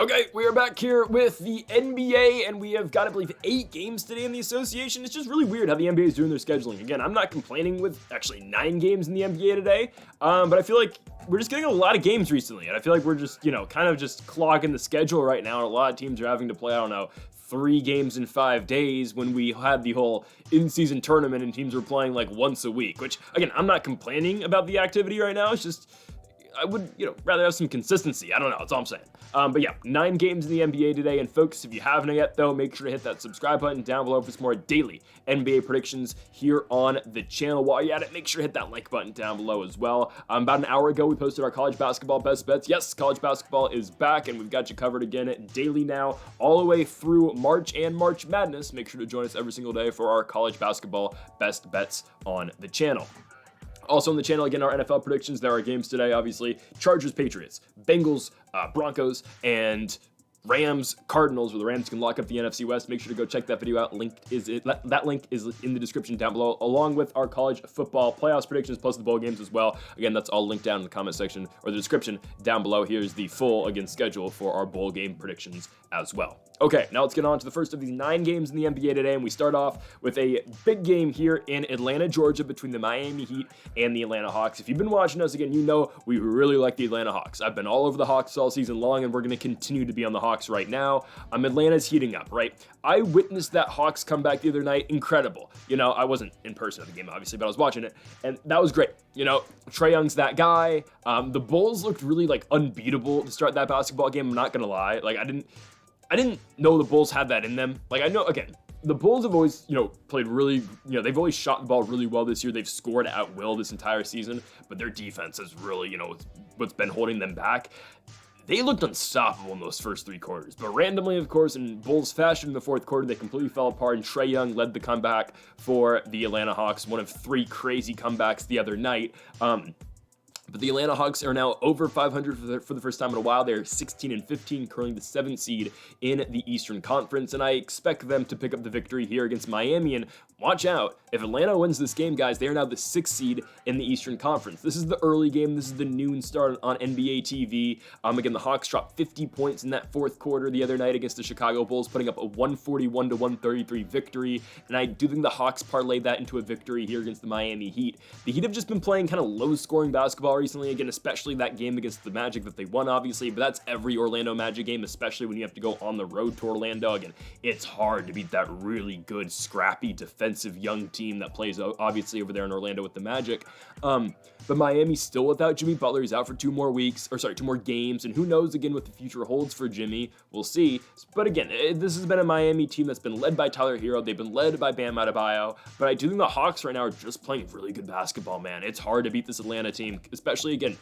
Okay, we are back here with the NBA, and we have got, I believe, 8 games today in the association. It's just really weird how the NBA is doing their scheduling. Again, I'm not complaining with actually 9 games in the NBA today, but I feel like we're just getting a lot of games recently, and I feel like we're just, kind of just clogging the schedule right now. And a lot of teams are having to play, I don't know, 3 games in 5 days when we had the whole in-season tournament and teams were playing like once a week, which, again, I'm not complaining about the activity right now. It's just, I would, rather have some consistency. I don't know. That's all I'm saying. But yeah, 9 games in the NBA today. And folks, if you haven't yet, though, make sure to hit that subscribe button down below for some more daily NBA predictions here on the channel. While you're at it, make sure to hit that like button down below as well. About an hour ago, we posted our college basketball best bets. Yes, college basketball is back, and we've got you covered again daily now, all the way through March and March Madness. Make sure to join us every single day for our college basketball best bets on the channel. Also on the channel, again, our NFL predictions. There are games today, obviously. Chargers, Patriots, Bengals, Broncos, and Rams, Cardinals, where the Rams can lock up the NFC West. Make sure to go check that video out. That link is in the description down below, along with our college football playoffs predictions, plus the bowl games as well. Again, that's all linked down in the comment section or the description down below. Here's the full, again, schedule for our bowl game predictions as well. Okay, now let's get on to the first of these 9 games in the NBA today, and we start off with a big game here in Atlanta, Georgia, between the Miami Heat and the Atlanta Hawks. If you've been watching us, again, you know we really like the Atlanta Hawks. I've been all over the Hawks all season long, and we're going to continue to be on the Hawks right now. Atlanta's heating up, right? I witnessed that Hawks comeback the other night. Incredible. I wasn't in person at the game, obviously, but I was watching it, and that was great. Trae Young's that guy. The Bulls looked really, unbeatable to start that basketball game. I'm not going to lie. I didn't know the Bulls had that in them. I know, again, the Bulls have always, played really, they've always shot the ball really well this year. They've scored at will this entire season, but their defense is really, what's been holding them back. They looked unstoppable in those first 3 quarters, but randomly, of course, in Bulls fashion in the 4th quarter, they completely fell apart, and Trae Young led the comeback for the Atlanta Hawks, one of 3 crazy comebacks the other night. But the Atlanta Hawks are now over 500 for the first time in a while. They're 16-15, currently the 7th seed in the Eastern Conference, and I expect them to pick up the victory here against Miami. And watch out, if Atlanta wins this game, guys, they are now the 6th seed in the Eastern Conference. This is the early game. This is the noon start on NBA TV. Again, the Hawks dropped 50 points in that 4th quarter the other night against the Chicago Bulls, putting up a 141-133 victory, and I do think the Hawks parlayed that into a victory here against the Miami Heat. The Heat have just been playing kind of low-scoring basketball recently, again, especially that game against the Magic that they won, obviously, but that's every Orlando Magic game, especially when you have to go on the road to Orlando. Again, it's hard to beat that really good, scrappy, defensive young team that plays, obviously, over there in Orlando with the Magic. But Miami's still without Jimmy Butler. He's out for 2 more games, and who knows, again, what the future holds for Jimmy. We'll see. But again, this has been a Miami team that's been led by Tyler Hero. They've been led by Bam Adebayo, but I do think the Hawks right now are just playing really good basketball, man. It's hard to beat this Atlanta team, especially, again,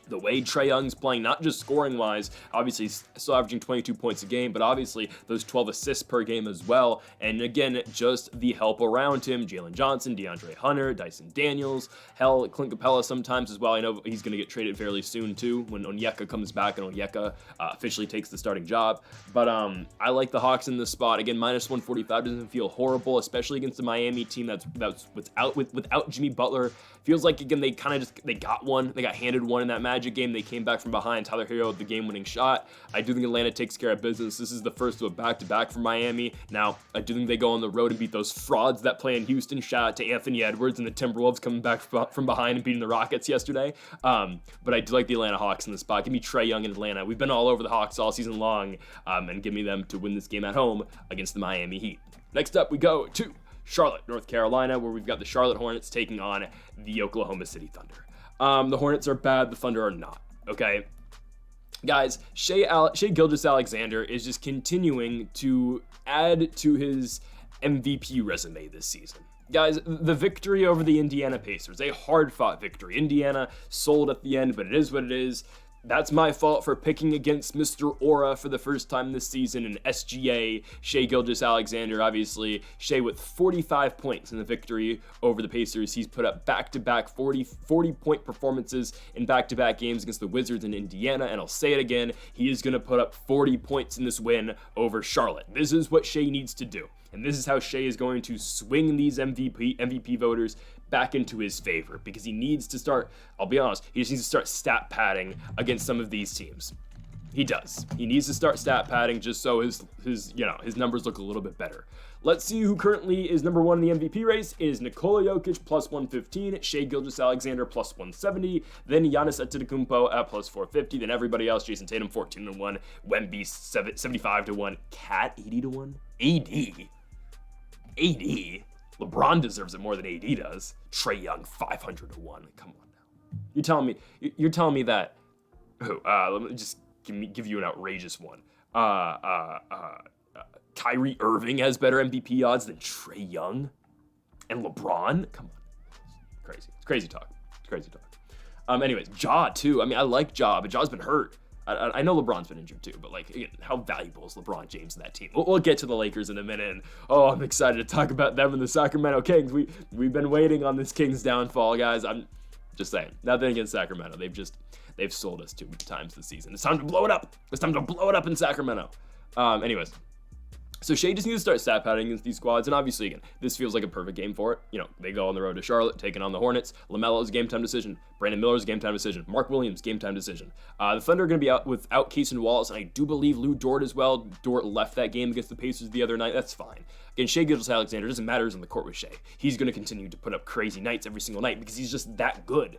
the way Trae Young's playing, not just scoring-wise, obviously he's still averaging 22 points a game, but obviously those 12 assists per game as well. And again, just the help around him, Jalen Johnson, DeAndre Hunter, Dyson Daniels, hell, Clint Capella sometimes as well. I know he's going to get traded fairly soon too when Onyeka comes back and Onyeka officially takes the starting job. But I like the Hawks in this spot. Again, minus 145 doesn't feel horrible, especially against the Miami team that's without Jimmy Butler. Feels like, again, they got one. They got handed one in that Magic game. They came back from behind. Tyler Hero with the game-winning shot. I do think Atlanta takes care of business. This is the first of a back-to-back for Miami. Now, I do think they go on the road and beat those frauds that play in Houston. Shout out to Anthony Edwards and the Timberwolves coming back from behind and beating the Rockets yesterday. But I do like the Atlanta Hawks in the spot. Give me Trae Young in Atlanta. We've been all over the Hawks all season long, and give me them to win this game at home against the Miami Heat. Next up, we go to Charlotte, North Carolina, where we've got the Charlotte Hornets taking on the Oklahoma City Thunder. The Hornets are bad, the Thunder are not, okay? Guys, Shai Gilgeous-Alexander is just continuing to add to his MVP resume this season. Guys, the victory over the Indiana Pacers, a hard-fought victory. Indiana sold at the end, but it is what it is. That's my fault for picking against Mr. Aura for the first time this season in SGA, Shai Gilgeous-Alexander, obviously. Shai with 45 points in the victory over the Pacers. He's put up back-to-back 40-point performances in back-to-back games against the Wizards in Indiana, and I'll say it again, he is going to put up 40 points in this win over Charlotte. This is what Shai needs to do, and this is how Shai is going to swing these MVP voters back into his favor, because he needs to start, I'll be honest, he just needs to start stat padding against some of these teams. He does. He needs to start stat padding just so his numbers look a little bit better. Let's see who currently is number one in the MVP race. It is Nikola Jokic plus 115, Shai Gilgeous-Alexander plus 170, then Giannis Antetokounmpo at plus 450, then everybody else, Jason Tatum 14-1, Wemby 75-1, Cat 80-1, AD. LeBron deserves it more than AD does. Trae Young 500-1. Come on now. You're telling me that. Let me just give you an outrageous one. Kyrie Irving has better MVP odds than Trae Young and LeBron. Come on, crazy. It's crazy talk. Anyways, Ja too. I mean, I like Ja, but Ja's been hurt. I know LeBron's been injured too, but like, again, how valuable is LeBron James to that team? We'll get to the Lakers in a minute, and I'm excited to talk about them and the Sacramento Kings. We've been waiting on this Kings downfall, guys. I'm just saying, nothing against Sacramento. They've sold us too many times this season. It's time to blow it up. It's time to blow it up in Sacramento. Anyways. So Shai just needs to start stat padding against these squads, and obviously, again, this feels like a perfect game for it. They go on the road to Charlotte, taking on the Hornets. LaMelo's game time decision. Brandon Miller's game time decision. Mark Williams' game time decision. The Thunder are going to be out without Case and Wallace, and I do believe Lou Dort as well. Dort left that game against the Pacers the other night. That's fine. Again, Shai Gilgeous-Alexander doesn't matter who's on the court with Shai. He's going to continue to put up crazy nights every single night because he's just that good.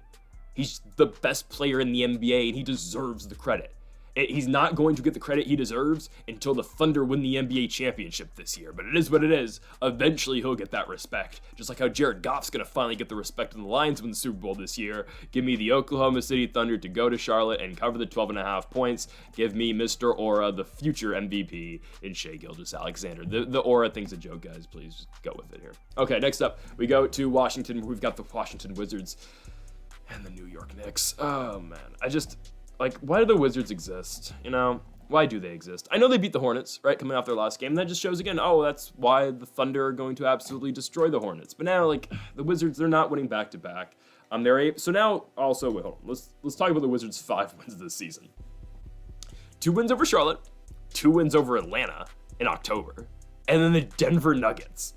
He's the best player in the NBA, and he deserves the credit. He's not going to get the credit he deserves until the Thunder win the NBA championship this year, but it is what it is. Eventually, he'll get that respect, just like how Jared Goff's going to finally get the respect when the Lions win the Super Bowl this year. Give me the Oklahoma City Thunder to go to Charlotte and cover the 12.5 points. Give me Mr. Aura, the future MVP, in Shai Gilgeous-Alexander. The Aura thing's a joke, guys. Please just go with it here. Okay, next up, we go to Washington. We've got the Washington Wizards and the New York Knicks. Oh, man. Why do the Wizards exist? Why do they exist? I know they beat the Hornets, right, coming off their last game. And that just shows again, that's why the Thunder are going to absolutely destroy the Hornets. But now, the Wizards, they're not winning back-to-back. So now, also, wait, hold on. Let's talk about the Wizards' 5 wins this season. 2 wins over Charlotte, 2 wins over Atlanta in October, and then the Denver Nuggets.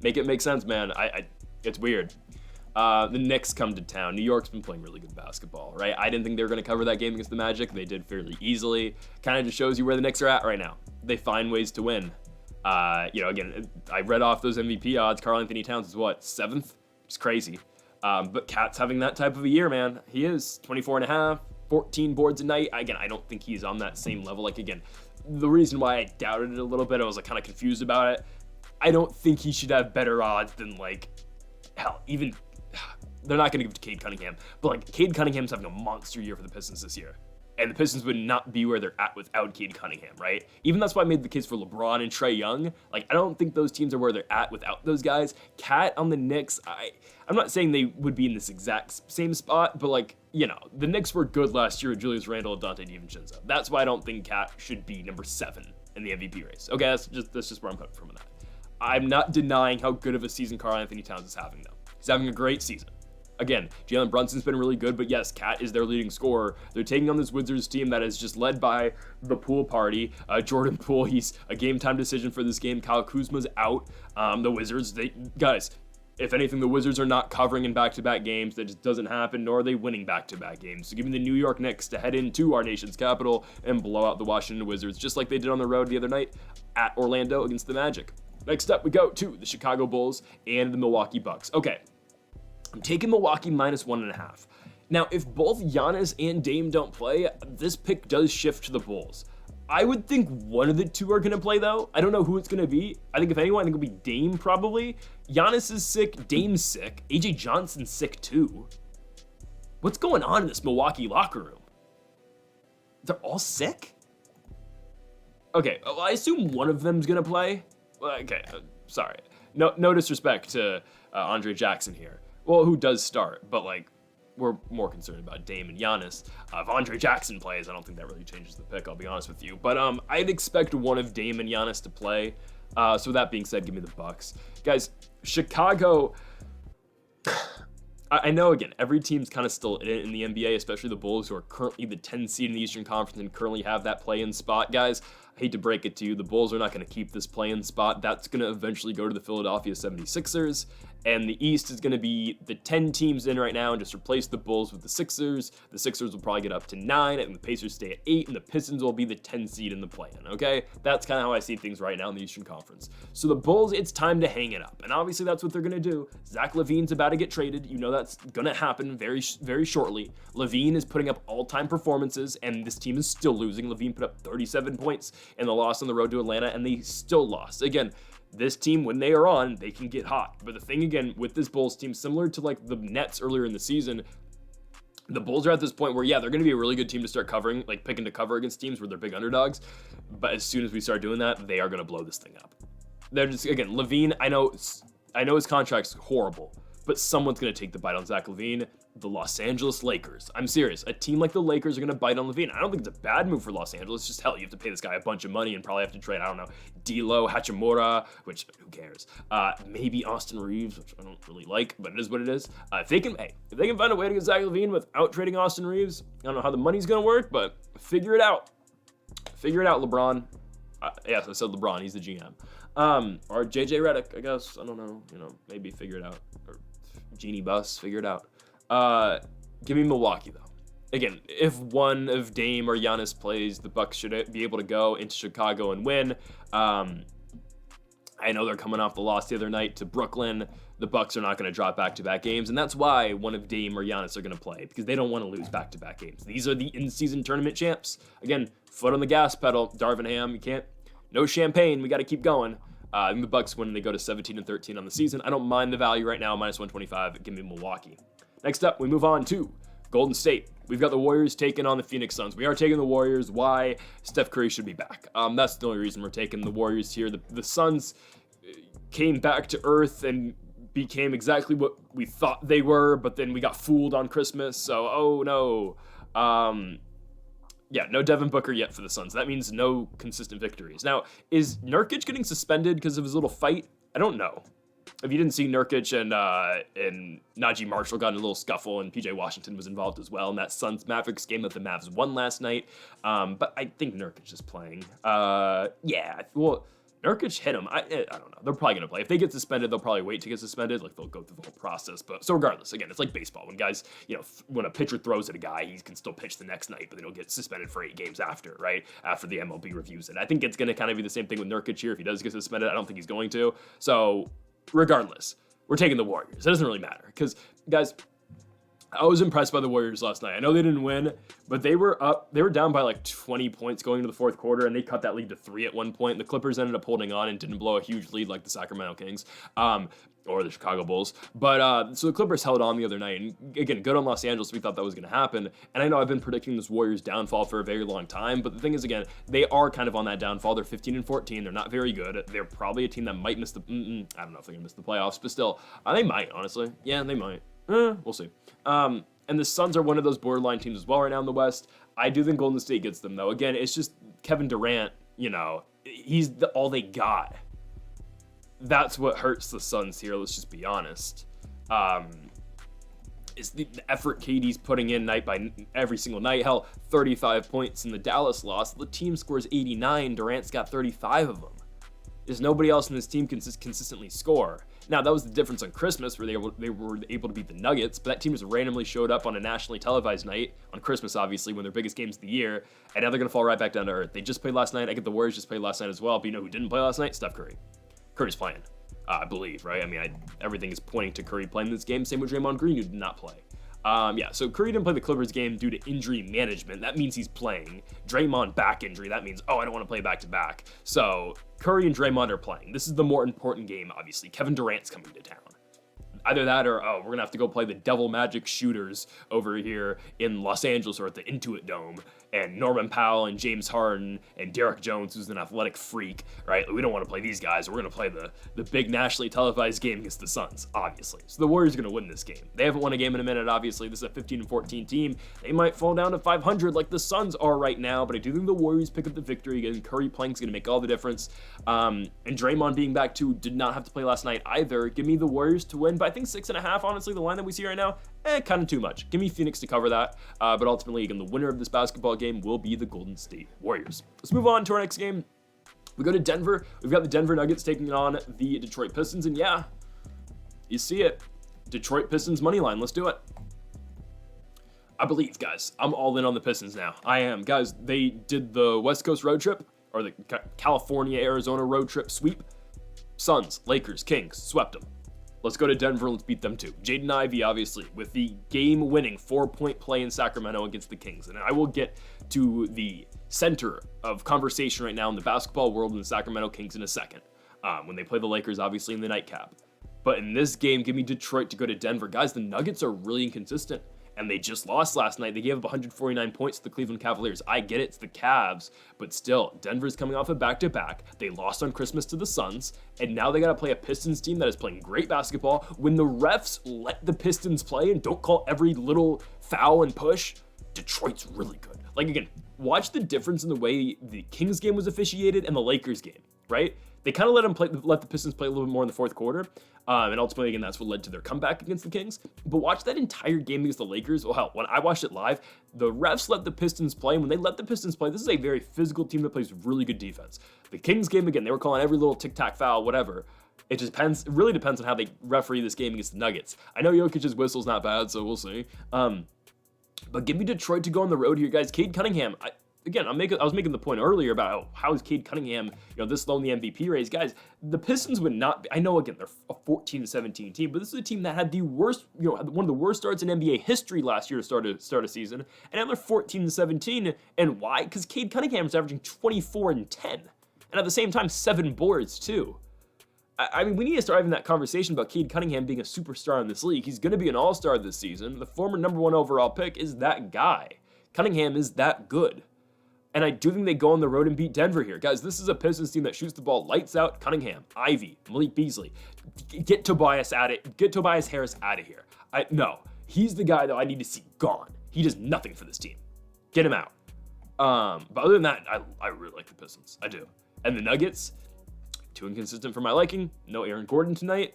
Make it make sense, man. It's weird. The Knicks come to town. New York's been playing really good basketball, right? I didn't think they were going to cover that game against the Magic. They did fairly easily. Kind of just shows you where the Knicks are at right now. They find ways to win. Again, I read off those MVP odds. Karl Anthony Towns is 7th? It's crazy. But Cat's having that type of a year, man. He is 24.5, 14 boards a night. Again, I don't think he's on that same level. Again, the reason why I doubted it a little bit, I was kind of confused about it. I don't think he should have better odds than even. They're not going to give it to Cade Cunningham, but Cade Cunningham's having a monster year for the Pistons this year. And the Pistons would not be where they're at without Cade Cunningham, right? Even that's why I made the case for LeBron and Trae Young. I don't think those teams are where they're at without those guys. Cat on the Knicks, I'm not saying they would be in this exact same spot, but the Knicks were good last year with Julius Randle and Dante DiVincenzo. That's why I don't think Cat should be number 7 in the MVP race. Okay, that's just where I'm coming from with that. I'm not denying how good of a season Karl Anthony Towns is having, though. He's having a great season. Again, Jalen Brunson's been really good, but yes, Cat is their leading scorer. They're taking on this Wizards team that is just led by the Poole party. Jordan Poole, he's a game time decision for this game. Kyle Kuzma's out. The Wizards, guys, if anything, the Wizards are not covering in back-to-back games. That just doesn't happen, nor are they winning back-to-back games. So give me the New York Knicks to head into our nation's capital and blow out the Washington Wizards, just like they did on the road the other night at Orlando against the Magic. Next up, we go to the Chicago Bulls and the Milwaukee Bucks. Okay, I'm taking Milwaukee minus 1.5. Now, if both Giannis and Dame don't play, this pick does shift to the Bulls. I would think one of the two are going to play, though. I don't know who it's going to be. I think if anyone, I think it'll be Dame, probably. Giannis is sick. Dame's sick. AJ Johnson's sick, too. What's going on in this Milwaukee locker room? They're all sick? Okay, well, I assume one of them's going to play. Okay, sorry. No disrespect to Andre Jackson here. Well, who does start, but we're more concerned about Dame and Giannis. If Andre Jackson plays, I don't think that really changes the pick, I'll be honest with you. But I'd expect one of Dame and Giannis to play. So with that being said, give me the Bucks. Guys, Chicago, I know, again, every team's kind of still in it in the NBA, especially the Bulls, who are currently the 10 seed in the Eastern Conference and currently have that play-in spot. Guys, I hate to break it to you, the Bulls are not going to keep this play-in spot. That's going to eventually go to the Philadelphia 76ers. and the East is going to be the 10 teams in right now and just replace the Bulls with the Sixers. The Sixers will probably get up to 9, and the Pacers stay at 8, and the Pistons will be the 10 seed in the play-in, okay? That's kind of how I see things right now in the Eastern Conference. So the Bulls, it's time to hang it up, and obviously that's what they're going to do. Zach LaVine's about to get traded. You know that's going to happen very, very shortly. LaVine is putting up all-time performances, and this team is still losing. LaVine put up 37 points in the loss on the road to Atlanta, and they still lost. Again, this team, when they are on, they can get hot. But the thing, again, with this Bulls team, similar to like the Nets earlier in the season, the Bulls are at this point where, yeah, they're going to be a really good team to start covering, like picking to cover against teams where they're big underdogs. But as soon as we start doing that, they are going to blow this thing up. They're just, again, LaVine, I know his contract's horrible, but someone's going to take the bite on Zach LaVine. The Los Angeles Lakers. I'm serious. A team like the Lakers are going to bite on LaVine. I don't think it's a bad move for Los Angeles. It's just, hell, you have to pay this guy a bunch of money and probably have to trade, I don't know, D'Lo, Hachimura, which, who cares? Maybe Austin Reeves, which I don't really like, but it is what it is. If they can find a way to get Zach LaVine without trading Austin Reeves, I don't know how the money's going to work, but figure it out. Figure it out, LeBron. Yes, I said LeBron. He's the GM. Or JJ Redick, I guess. I don't know. Maybe figure it out. Or Genie Bus, figure it out. Give me Milwaukee, though. Again, if one of Dame or Giannis plays, the Bucks should be able to go into Chicago and win. I know they're coming off the loss the other night to Brooklyn. The Bucks are not going to drop back-to-back games, and that's why one of Dame or Giannis are going to play, because they don't want to lose back-to-back games. These are the in-season tournament champs. Again, foot on the gas pedal. Darvin Ham, no champagne. We got to keep going. And the Bucks win, and they go to 17-13 on the season. I don't mind the value right now, -125. Give me Milwaukee. Next up, we move on to Golden State. We've got the Warriors taking on the Phoenix Suns. We are taking the Warriors. Why? Steph Curry should be back. That's the only reason we're taking the Warriors here. The Suns came back to earth and became exactly what we thought they were, but then we got fooled on Christmas, so oh no. Yeah, no Devin Booker yet for the Suns. That means no consistent victories. Now, is Nurkic getting suspended because of his little fight? I don't know. If you didn't see, Nurkic and Najee Marshall got in a little scuffle, and PJ Washington was involved as well in that Suns-Mavericks game that the Mavs won last night. But I think Nurkic is playing. Yeah, well, Nurkic hit him. I don't know. They're probably going to play. If they get suspended, they'll probably wait to get suspended. Like, they'll go through the whole process. But so regardless, again, it's like baseball. When guys, when a pitcher throws at a guy, he can still pitch the next night, but then he'll get suspended for 8 games after, right? After the MLB reviews it. I think it's going to kind of be the same thing with Nurkic here. If he does get suspended, I don't think he's going to. So regardless, we're taking the Warriors. It doesn't really matter because, guys, I was impressed by the Warriors last night. I know they didn't win, but they were down by like 20 points going into the fourth quarter, and they cut that lead to 3 at one point. The Clippers ended up holding on and didn't blow a huge lead like the Sacramento Kings or the Chicago Bulls. But so the Clippers held on the other night, and again, good on Los Angeles. We thought that was going to happen, and I know I've been predicting this Warriors downfall for a very long time, but the thing is, again, they are kind of on that downfall. They're 15-14. They're not very good. They're probably a team that might miss I don't know if they're going to miss the playoffs, but still, they might, honestly. Yeah, they might. We'll see. And the Suns are one of those borderline teams as well right now in the West. I do think Golden State gets them, though. Again, it's just Kevin Durant, he's all they got. That's what hurts the Suns here, let's just be honest. Is the effort KD's putting in night by every single night. Hell, 35 points in the Dallas loss. The team scores 89. Durant's got 35 of them. There's nobody else in this team can consistently score. Now, that was the difference on Christmas where they were able to beat the Nuggets, but that team just randomly showed up on a nationally televised night, on Christmas, obviously, when their biggest games of the year, and now they're going to fall right back down to earth. They just played last night. I get the Warriors just played last night as well, but you know who didn't play last night? Steph Curry. Curry's playing, I believe, right? I mean, everything is pointing to Curry playing this game. Same with Draymond Green, who did not play. So Curry didn't play the Clippers game due to injury management. That means he's playing. Draymond back injury. That means, I don't want to play back-to-back. So Curry and Draymond are playing. This is the more important game, obviously. Kevin Durant's coming to town. Either that or, we're going to have to go play the Devil Magic Shooters over here in Los Angeles or at the Intuit Dome. And Norman Powell and James Harden and Derek Jones, who's an athletic freak, right? We don't want to play these guys. We're going to play the big nationally televised game against the Suns, obviously. So the Warriors are going to win this game. They haven't won a game in a minute, obviously. This is a 15-14 team. They might fall down to 500 like the Suns are right now, but I do think the Warriors pick up the victory. Again, Curry playing is going to make all the difference. And Draymond being back too did not have to play last night either. Give me the Warriors to win, but I think 6.5, honestly, the line that we see right now, kind of too much. Give me Phoenix to cover that. But ultimately, again, the winner of this basketball game will be the Golden State Warriors. Let's move on to our next game. We go to Denver. We've got the Denver Nuggets taking on the Detroit Pistons, and yeah, You see it. Detroit Pistons money line. Let's do it. I believe, guys. I'm all in on the Pistons now. I am. Guys, they did the West Coast road trip, or the California-Arizona road trip sweep. Suns, Lakers, Kings, swept them. Let's go to Denver. Let's beat them too. Jaden Ivey, obviously, with the game-winning 4-point play in Sacramento against the Kings. And I will get to the center of conversation right now in the basketball world in the Sacramento Kings in a second, when they play the Lakers, obviously, in the nightcap. But in this game, give me Detroit to go to Denver. Guys, the Nuggets are really inconsistent, and they just lost last night. They gave up 149 points to the Cleveland Cavaliers. I get it, it's the Cavs, but still, Denver's coming off a back-to-back. They lost on Christmas to the Suns, and now they got to play a Pistons team that is playing great basketball. When the refs let the Pistons play and don't call every little foul and push, Detroit's really good. Like, again, watch the difference in the way the Kings game was officiated and the Lakers game, right? They kind of let the Pistons play a little bit more in the fourth quarter, and ultimately, again, that's what led to their comeback against the Kings. But watch that entire game against the Lakers. Well, hell, when I watched it live, the refs let the Pistons play, and when they let the Pistons play, this is a very physical team that plays really good defense. The Kings game, again, they were calling every little tic-tac foul, whatever. It just depends. It really depends on how they referee this game against the Nuggets. I know Jokic's whistle's not bad, so we'll see. But give me Detroit to go on the road here, guys. Cade Cunningham, I was making the point earlier about how is Cade Cunningham, this low in the MVP race. Guys, the Pistons would not be, I know, again, they're a 14-17 team, but this is a team that had the worst, one of the worst starts in NBA history last year to start a season, and now they're 14-17, and why? Because Cade Cunningham is averaging 24 and 10, and at the same time, 7 boards, too. I mean, we need to start having that conversation about Cade Cunningham being a superstar in this league. He's going to be an all-star this season. The former number 1 overall pick is that guy. Cunningham is that good. And I do think they go on the road and beat Denver here. Guys, this is a Pistons team that shoots the ball lights out. Cunningham, Ivy, Malik Beasley. Get Tobias Harris out of here. No, he's the guy that I need to see gone. He does nothing for this team. Get him out. But other than that, I really like the Pistons. I do. And the Nuggets, too inconsistent for my liking. No Aaron Gordon tonight.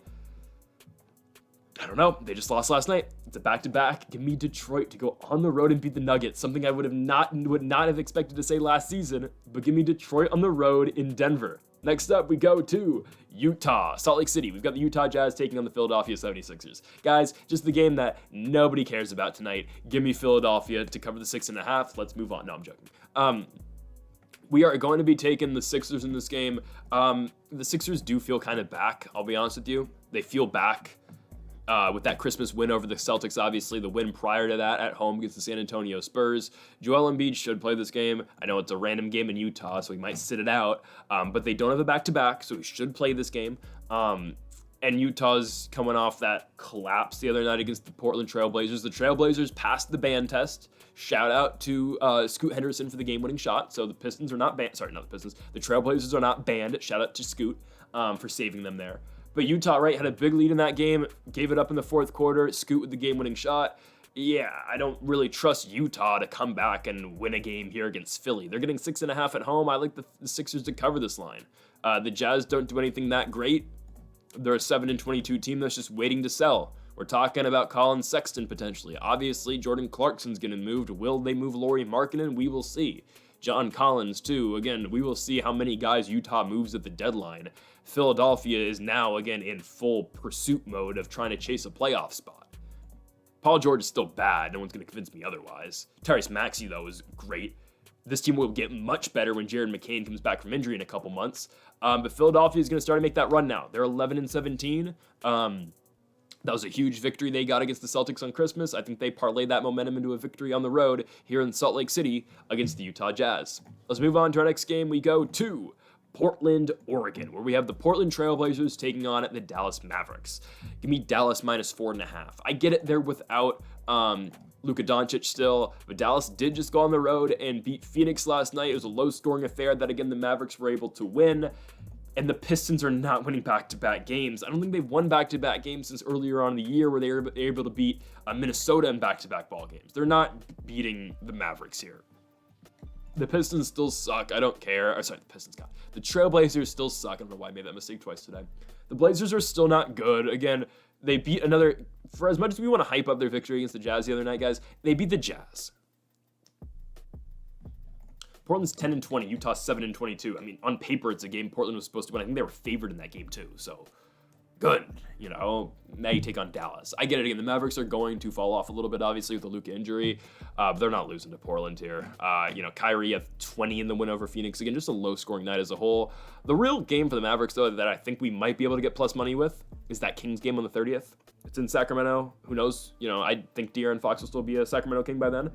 I don't know. They just lost last night. It's a back-to-back. Give me Detroit to go on the road and beat the Nuggets. Something I would not have expected to say last season. But give me Detroit on the road in Denver. Next up, we go to Utah, Salt Lake City. We've got the Utah Jazz taking on the Philadelphia 76ers. Guys, just the game that nobody cares about tonight. Give me Philadelphia to cover the 6.5. Let's move on. No, I'm joking. We are going to be taking the Sixers in this game. The Sixers do feel kind of back, I'll be honest with you. They feel back. With that Christmas win over the Celtics, obviously, the win prior to that at home against the San Antonio Spurs. Joel Embiid should play this game. I know it's a random game in Utah, so he might sit it out, but they don't have a back-to-back, so he should play this game. And Utah's coming off that collapse the other night against the Portland Trailblazers. The Trailblazers passed the band test. Shout out to Scoot Henderson for the game-winning shot. So the Pistons are not banned. Sorry, not the Pistons. The Trailblazers are not banned. Shout out to Scoot for saving them there. But Utah, right, had a big lead in that game, gave it up in the fourth quarter, Scoot with the game-winning shot. Yeah, I don't really trust Utah to come back and win a game here against Philly. They're getting 6.5 at home. I like the Sixers to cover this line. The Jazz don't do anything that great. They're a 7-22 team that's just waiting to sell. We're talking about Colin Sexton potentially. Obviously, Jordan Clarkson's getting moved. Will they move Lauri Markkanen? We will see. John Collins, too. Again, we will see how many guys Utah moves at the deadline. Philadelphia is now, again, in full pursuit mode of trying to chase a playoff spot. Paul George is still bad. No one's going to convince me otherwise. Tyrese Maxey, though, is great. This team will get much better when Jared McCain comes back from injury in a couple months. But Philadelphia is going to start to make that run now. They're 11-17. That was a huge victory they got against the Celtics on Christmas. I think they parlayed that momentum into a victory on the road here in Salt Lake City against the Utah Jazz. Let's move on to our next game. We go to Portland, Oregon, where we have the Portland Trailblazers taking on the Dallas Mavericks. Give me Dallas -4.5. I get it, they're without Luka Doncic still, but Dallas did just go on the road and beat Phoenix last night. It was a low-scoring affair that, again, the Mavericks were able to win. And the Pistons are not winning back-to-back games. I don't think they've won back-to-back games since earlier on in the year where they were able to beat Minnesota in back-to-back ball games. They're not beating the Mavericks here. The Pistons still suck. I don't care. The Trailblazers still suck. I don't know why I made that mistake twice today. The Blazers are still not good. Again, they beat for as much as we want to hype up their victory against the Jazz the other night, guys, they beat the Jazz. Portland's 10-20, Utah's 7-22. I mean, on paper, it's a game Portland was supposed to win. I think they were favored in that game, too. So, good. You know, now you take on Dallas. I get it again. The Mavericks are going to fall off a little bit, obviously, with the Luka injury. But they're not losing to Portland here. Kyrie had 20 in the win over Phoenix. Again, just a low-scoring night as a whole. The real game for the Mavericks, though, that I think we might be able to get plus money with is that Kings game on the 30th. It's in Sacramento. Who knows? I think De'Aaron Fox will still be a Sacramento King by then.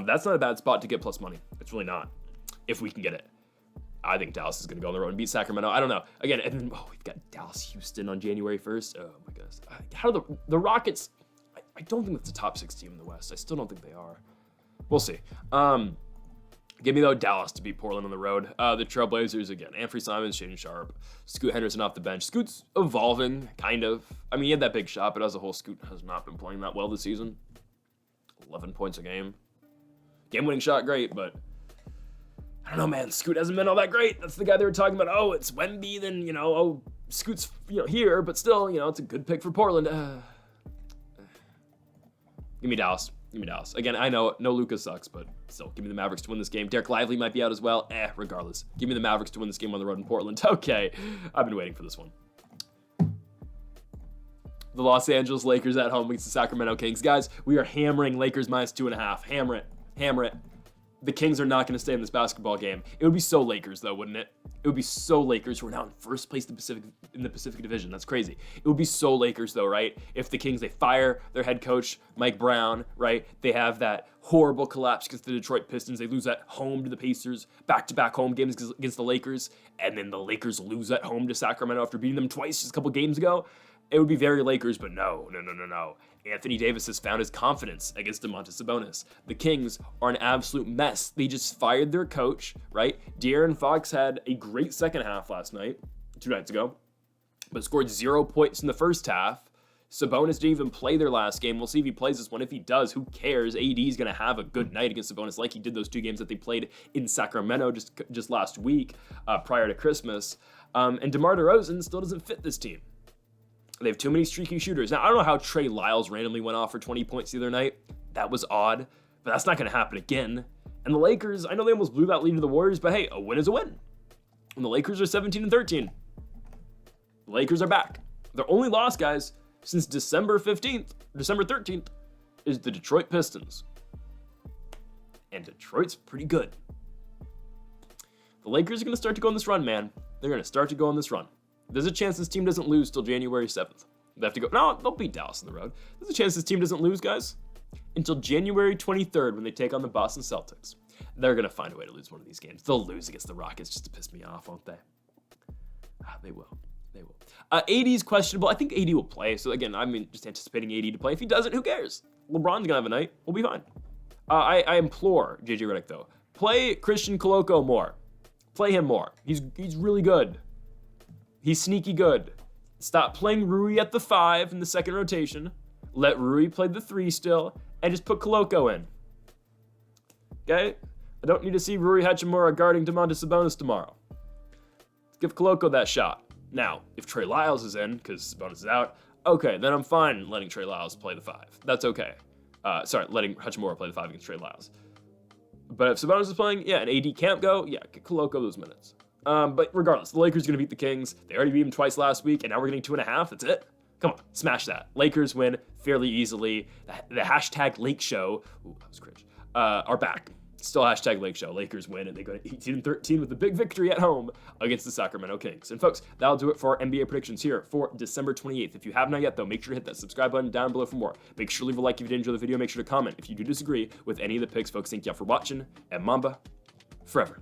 That's not a bad spot to get plus money. It's really not, if we can get it. I think Dallas is going to go on the road and beat Sacramento. I don't know. Again, and then, we've got Dallas-Houston on January 1st. Oh, my goodness. How do the Rockets... I don't think that's the top 6 team in the West. I still don't think they are. We'll see. Give me, though, Dallas to beat Portland on the road. The Trailblazers, again, Anthony Simons, Shaedon Sharpe, Scoot Henderson off the bench. Scoot's evolving, kind of. I mean, he had that big shot, but as a whole, Scoot has not been playing that well this season. 11 points a game. Game-winning shot, great, but... I don't know, man. Scoot hasn't been all that great. That's the guy they were talking about. Oh, it's Wemby, then, Scoot's, here, but still, it's a good pick for Portland. Give me Dallas. Give me Dallas. Again, I know no Luka sucks, but still, give me the Mavericks to win this game. Derek Lively might be out as well. Regardless. Give me the Mavericks to win this game on the road in Portland. Okay, I've been waiting for this one. The Los Angeles Lakers at home against the Sacramento Kings. Guys, we are hammering Lakers minus 2.5. Hammer it. Hammer it. The Kings are not going to stay in this basketball game. It would be so Lakers, though, wouldn't it? It would be so Lakers, who are now in first place in the Pacific Division. That's crazy. It would be so Lakers, though, right? If the Kings, they fire their head coach, Mike Brown, right? They have that horrible collapse against the Detroit Pistons. They lose at home to the Pacers, back-to-back home games against the Lakers, and then the Lakers lose at home to Sacramento after beating them twice just a couple games ago. It would be very Lakers, but no. Anthony Davis has found his confidence against Domantas Sabonis. The Kings are an absolute mess. They just fired their coach, right? De'Aaron Fox had a great second half last night, 2 nights ago, but scored 0 points in the first half. Sabonis didn't even play their last game. We'll see if he plays this one. If he does, who cares? AD is going to have a good night against Sabonis like he did those 2 games that they played in Sacramento just last week prior to Christmas. And DeMar DeRozan still doesn't fit this team. They have too many streaky shooters. Now, I don't know how Trey Lyles randomly went off for 20 points the other night. That was odd, but that's not going to happen again. And the Lakers, I know they almost blew that lead to the Warriors, but hey, a win is a win. And the Lakers are 17-13. The Lakers are back. Their only loss, guys, since December 13th, is the Detroit Pistons. And Detroit's pretty good. The Lakers are going to start to go on this run, man. They're going to start to go on this run. There's a chance this team doesn't lose till January 7th. They have to go. No, they'll beat Dallas on the road. There's a chance this team doesn't lose, guys, until January 23rd when they take on the Boston Celtics. They're going to find a way to lose one of these games. They'll lose against the Rockets just to piss me off, won't they? They will. They will. AD is questionable. I think AD will play. So, again, I'm just anticipating AD to play. If he doesn't, who cares? LeBron's going to have a night. We'll be fine. I implore JJ Redick, though. Play Christian Koloko more. Play him more. He's really good. He's sneaky good. Stop playing Rui at the 5 in the second rotation. Let Rui play the 3 still, and just put Koloko in. Okay? I don't need to see Rui Hachimura guarding Domantas Sabonis tomorrow. Let's give Koloko that shot. Now, if Trey Lyles is in, because Sabonis is out, okay, then I'm fine letting Trey Lyles play the 5. That's okay. Letting Hachimura play the 5 against Trey Lyles. But if Sabonis is playing, yeah, and AD can't go, yeah, get Koloko those minutes. But regardless, the Lakers are going to beat the Kings. They already beat them twice last week, and now we're getting 2.5. That's it. Come on, smash that. Lakers win fairly easily. The hashtag Lake Show, that was cringe, are back. Still hashtag Lake Show. Lakers win, and they go to 18-13 with a big victory at home against the Sacramento Kings. And folks, that'll do it for our NBA predictions here for December 28th. If you have not yet, though, make sure to hit that subscribe button down below for more. Make sure to leave a like if you did enjoy the video. Make sure to comment if you do disagree with any of the picks. Folks, thank y'all for watching, and Mamba forever.